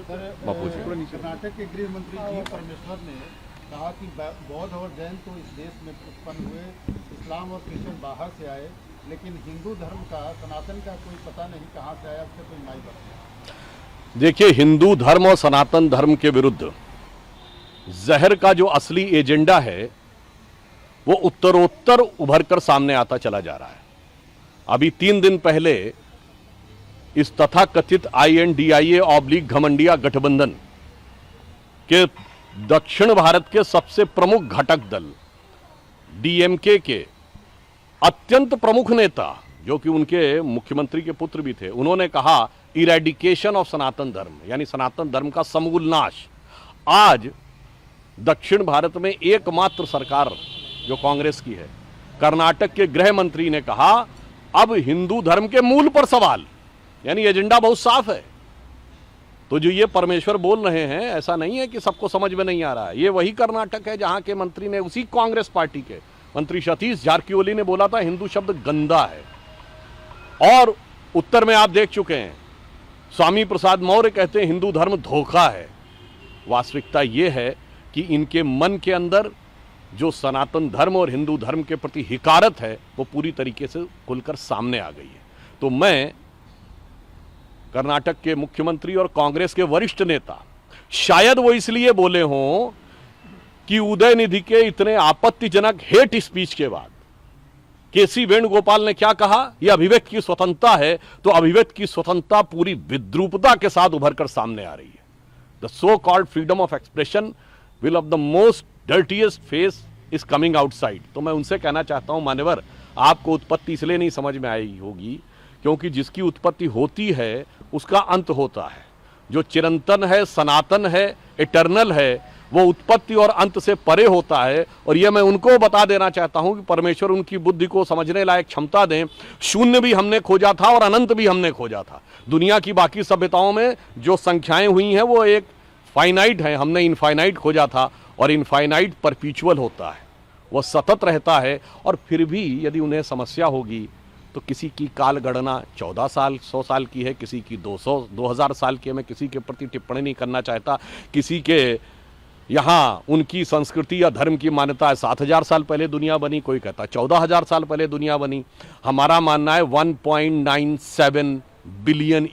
कर्नाटक के गृह मंत्री जी परमेश्वर ने कहा कि बौद्ध और जैन तो इस देश में उत्पन्न हुए, इस्लाम और क्रिश्चियन बाहर से आए, लेकिन हिंदू धर्म का, सनातन का कोई पता नहीं कहाँ से आया, उससे कोई माई बता। देखिए, हिंदू धर्म और सनातन धर्म के विरुद्ध जहर का जो असली एजेंडा है वो उत्तरोत्तर उभरकर सामने आता चला जा रहा है। अभी 3 दिन पहले इस तथाकथित INDIA/घमंडिया गठबंधन के दक्षिण भारत के सबसे प्रमुख घटक दल DMK के अत्यंत प्रमुख नेता, जो कि उनके मुख्यमंत्री के पुत्र भी थे, उन्होंने कहा इरेडिकेशन ऑफ सनातन धर्म, यानी सनातन धर्म का समूल नाश। आज दक्षिण भारत में एकमात्र सरकार जो कांग्रेस की है, कर्नाटक के गृह मंत्री ने कहा अब हिंदू धर्म के मूल पर सवाल, यानी एजेंडा बहुत साफ है। तो जो ये परमेश्वर बोल रहे हैं, ऐसा नहीं है कि सबको समझ में नहीं आ रहा है। ये वही कर्नाटक है जहां के मंत्री ने, उसी कांग्रेस पार्टी के मंत्री सतीश जारकिहोली ने बोला था हिंदू शब्द गंदा है। और उत्तर में आप देख चुके हैं, स्वामी प्रसाद मौर्य कहते हैं हिंदू धर्म धोखा है। वास्तविकता यह है कि इनके मन के अंदर जो सनातन धर्म और हिंदू धर्म के प्रति हिकारत है वो पूरी तरीके से खुलकर सामने आ गई है। तो मैं कर्नाटक के मुख्यमंत्री और कांग्रेस के वरिष्ठ नेता, शायद वो इसलिए बोले हों कि उदयनिधि के इतने आपत्तिजनक हेट स्पीच के बाद KC वेणुगोपाल ने क्या कहा, यह अभिव्यक्ति की स्वतंत्रता है, तो अभिव्यक्ति की स्वतंत्रता पूरी विद्रूपता के साथ उभरकर सामने आ रही है। The so called freedom of expression will of the most dirtiest face is coming outside. तो मैं उनसे कहना चाहता हूं, मान्यवर, आपको उत्पत्ति इसलिए नहीं समझ में आई होगी क्योंकि जिसकी उत्पत्ति होती है उसका अंत होता है। जो चिरंतन है, सनातन है, इटर्नल है, वो उत्पत्ति और अंत से परे होता है। और यह मैं उनको बता देना चाहता हूं कि परमेश्वर उनकी बुद्धि को समझने लायक क्षमता दें। शून्य भी हमने खोजा था और अनंत भी हमने खोजा था। दुनिया की बाकी सभ्यताओं में जो संख्याएं हुई हैं वो एक फाइनाइट है, हमने इनफाइनाइट खोजा था। और इनफाइनाइट परपीचुअल होता है, वह सतत रहता है। और फिर भी यदि उन्हें समस्या होगी तो किसी की काल गणना 14 साल 100 साल की है, किसी की 2000 साल की है। मैं किसी के प्रति टिप्पणी नहीं करना चाहता। किसी के यहाँ उनकी संस्कृति या धर्म की मान्यता है 7000 साल पहले दुनिया बनी, कोई कहता 14000 साल पहले दुनिया बनी। हमारा मानना है 1.97 बिलियन